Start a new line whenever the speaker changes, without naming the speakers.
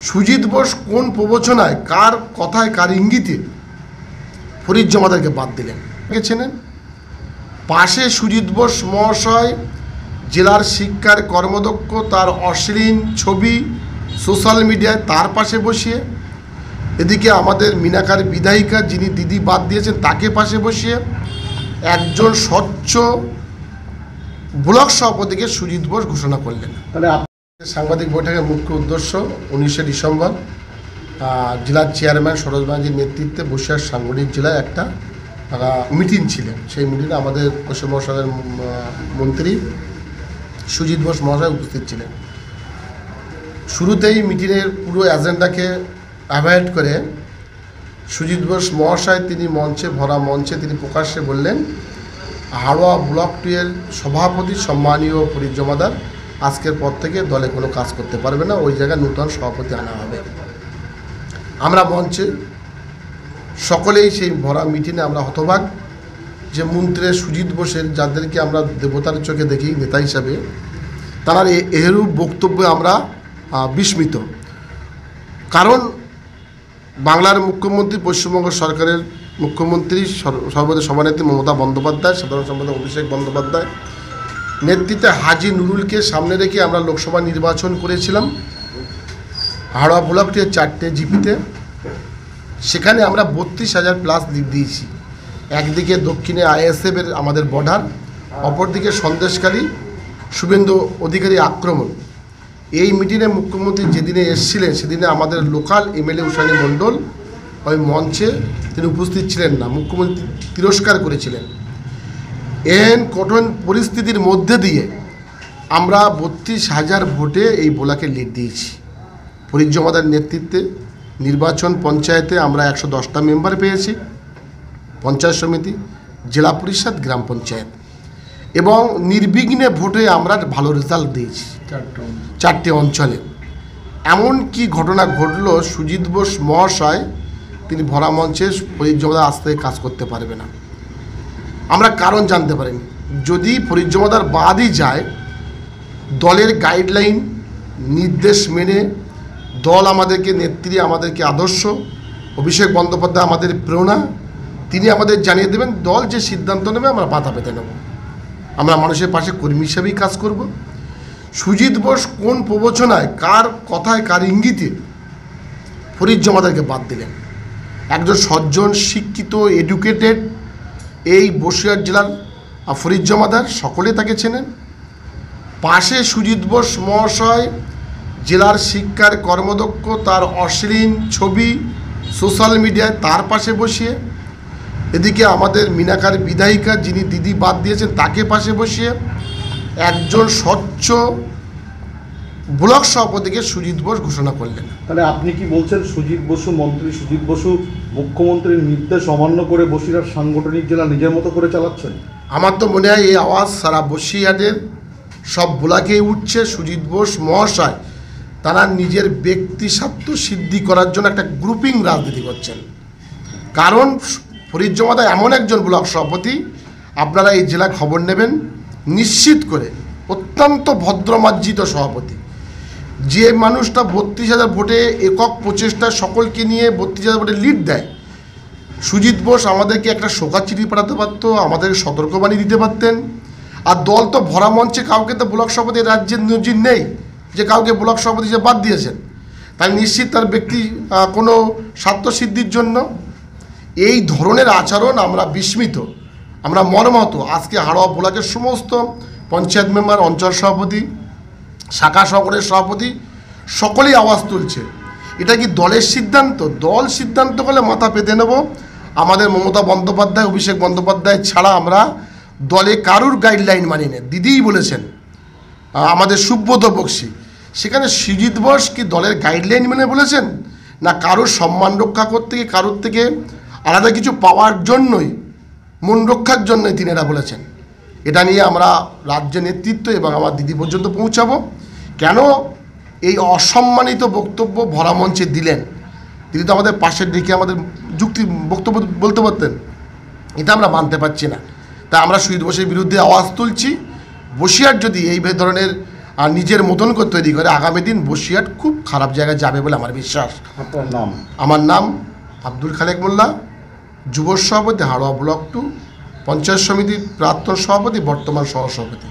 সুজিত বোস কোন প্রবচনায় কার কথায় কার ইঙ্গিতে ফরিদ জমাদারকে বাদ দিলেন চেনেন? পাশে সুজিত বোস মহাশয় জেলার শিক্ষার কর্মদক্ষ, তার অশ্লীল ছবি সোশ্যাল মিডিয়ায় তার পাশে বসিয়ে, এদিকে আমাদের মিনাকার বিধায়িকা যিনি দিদি বাদ দিয়েছেন তাকে পাশে বসিয়ে একজন স্বচ্ছ ব্লক সভাপতিকে সুজিত বোস ঘোষণা করলেন। তাহলে সাংবাদিক বৈঠকের মুখ্য উদ্দেশ্য 19শে ডিসেম্বর জেলার চেয়ারম্যান সরোজ ব্যানার্জির নেতৃত্বে বসিরহাট সাংগঠনিক জেলায় একটা মিটিং ছিলেন। সেই মিটিংয়ে আমাদের পশ্চিম মহাশয়ের মন্ত্রী সুজিত বোস মহাশয় উপস্থিত ছিলেন। শুরুতেই মিটিংয়ের পুরো এজেন্ডাকে অ্যাভয়েড করে সুজিত বোস মহাশয় তিনি ভরা মঞ্চে তিনি প্রকাশ্যে বললেন, হাড়োয়া ব্লক 2 এর সভাপতি সম্মানীয় ফরিদ জমাদার আজকের পর থেকে দলে কোনো কাজ করতে পারবে না, ওই জায়গায় নূতন সভাপতি আনা হবে। আমরা মঞ্চে সকলেই সেই ভরা মিটিংয়ে আমরা হতবাক যে মন্ত্রী সুজিত বোসের, যাদেরকে আমরা দেবতার চোখে দেখি নেতা হিসাবে, তার এরূপ বক্তব্যে আমরা বিস্মিত। কারণ বাংলার মুখ্যমন্ত্রী, পশ্চিমবঙ্গ সরকারের মুখ্যমন্ত্রী সর্বদা সভানেত্রী মমতা বন্দ্যোপাধ্যায়, সাধারণ সম্পাদক অভিষেক বন্দ্যোপাধ্যায় নেতৃত্বে হাজী নুরুলকে সামনে রেখে আমরা লোকসভা নির্বাচন করেছিলাম হাড়োয়া ব্লক 2 এর 4টে জিপিতে। সেখানে আমরা 32,000+ লিড দিয়েছি। একদিকে দক্ষিণে আইএসএফের আমাদের বর্ডার, অপরদিকে সন্দেশকারী শুভেন্দু অধিকারী আক্রমণ। এই মিটিংয়ে মুখ্যমন্ত্রী যেদিনে এসেছিলেন সেদিনে আমাদের লোকাল এমএলএ উষানী মণ্ডল ওই মঞ্চে তিনি উপস্থিত ছিলেন না, মুখ্যমন্ত্রী তিরস্কার করেছিলেন। এন কঠিন পরিস্থিতির মধ্যে দিয়ে আমরা 32,000 ভোটে এই বোলাকে লিড দিয়েছি। ফরিদ জমাদার নেতৃত্বে নির্বাচন পঞ্চায়েতে আমরা 110টা মেম্বার পেয়েছি, পঞ্চায়েত সমিতি, জেলা পরিষদ, গ্রাম পঞ্চায়েত, এবং নির্বিঘ্নে ভোটে আমরা ভালো রেজাল্ট দিয়েছি 4টে অঞ্চলে। এমন কি ঘটনা ঘটলো, সুজিত বোস মহাশয় তিনি ভরা মঞ্চে ফরিদ জমাদার আজ থেকে কাজ করতে পারবে না। আমরা কারণ জানতে পারিনি। যদি ফরিদ জমাদার বাদই যায়, দলের গাইডলাইন নির্দেশ মেনে দল আমাদেরকে নেত্রী, আমাদেরকে আদর্শ, অভিষেক বন্দ্যোপাধ্যায় আমাদের প্রেরণা, তিনি আমাদের জানিয়ে দেবেন দল যে সিদ্ধান্ত নেবে আমরা বাধা পেতে নেব। আমরা মানুষের পাশে কর্মী হিসাবেই কাজ করব। সুজিত বোস কোন প্রবচনায় কার কথায় কার ইঙ্গিতে ফরিদ জমাদারকে বাদ দিলেন? একজন সজ্জন, শিক্ষিত, এডুকেটেড এই বসিরহাট জেলার ফরিদ জমাদার, সকলে তাকে চেনেন। পাশে সুজিত বোস মহাশয় জেলার শিক্ষার কর্মদক্ষ, তার অশ্লীল ছবি সোশ্যাল মিডিয়ায় তার পাশে বসিয়ে, এদিকে আমাদের মিনাকার বিধায়িকা যিনি দিদি বাদ দিয়েছেন তাকে পাশে বসিয়ে একজন স্বচ্ছ ব্লক সভাপতিকে সুজিত বোস ঘোষণা করলেন।
তাহলে আপনি কি বলছেন মন্ত্রী সুজিত বসু মুখ্যমন্ত্রীর নির্দেশ অমান্য করে বসিরহাট সাংগঠনিক জেলা নিজের মতো করে চালাচ্ছেন?
আমার তো মনে হয় এই আওয়াজ সারা বসিরহাটের সব ব্লকেই উঠছে। সুজিত বোস মহাশয় তারা নিজের ব্যক্তি স্বার্থ সিদ্ধি করার জন্য একটা গ্রুপিং রাজনীতি করছেন। কারণ ফরিদ জমাদার এমন একজন ব্লক সভাপতি, আপনারা এই জেলা খবর নেবেন, নিশ্চিত করে অত্যন্ত ভদ্রমার্জিত সভাপতি। যে মানুষটা 32,000 ভোটে একক প্রচেষ্টা সকলকে নিয়ে 32,000 ভোটে লিড দেয়, সুজিত বোস আমাদেরকে একটা শোকার চিঠি পাঠাতে পারত, আমাদের সতর্কবাণী দিতে পারতেন। আর দল তো ভরা মঞ্চে কাউকে তো ব্লক সভাপতি রাজ্যের নজির নেই যে কাউকে ব্লক সভাপতি হিসেবে বাদ দিয়েছেন। তাই নিশ্চিত তার ব্যক্তি কোনো স্বার্থসিদ্ধির জন্য এই ধরনের আচরণ আমরা বিস্মিত, আমরা মর্মাহত। আজকে হাড়োয়া ব্লকের সমস্ত পঞ্চায়েত মেম্বার, অঞ্চল সভাপতি, শাখা সংগঠনের সভাপতি সকলেই আওয়াজ তুলছে, এটা কি দলের সিদ্ধান্ত? দল সিদ্ধান্ত করলে মাথা পেতে নেব। আমাদের মমতা বন্দ্যোপাধ্যায়, অভিষেক বন্দ্যোপাধ্যায় ছাড়া আমরা দলে কারুর গাইডলাইন মানি না। দিদিই বলেছেন, আমাদের সুব্রত বক্সি, সেখানে সুজিত বোস কি দলের গাইডলাইন মেনে বলেছেন, না কারোর সম্মান রক্ষা করতে গিয়ে কারোর থেকে আলাদা কিছু পাওয়ার জন্যই, মন রক্ষার জন্যই তিনি এটা বলেছেন? এটা নিয়ে আমরা রাজ্য নেতৃত্ব এবং আমার দিদি পর্যন্ত পৌঁছাবো। কেন এই অসম্মানিত বক্তব্য ভরা মঞ্চে দিলেন? তিনি তো আমাদের পাশের দিকে আমাদের যুক্তি বক্তব্য বলতে পারতেন, এটা আমরা মানতে পারছি না। তাই আমরা সুজিত বোসের বিরুদ্ধে আওয়াজ তুলছি। বসিরহাট যদি এই ধরনের আর নিজের মতন করে তৈরি করে আগামী দিন বসিরহাট খুব খারাপ জায়গায় যাবে বলে আমার বিশ্বাস।
আপনার নাম?
আমার নাম আব্দুল খালেক মোল্লা, যুব সভাপতি হাড়োয়া ব্লক 2, পঞ্চায়েত সমিতির প্রাক্তন সভাপতি, বর্তমান সহসভাপতি।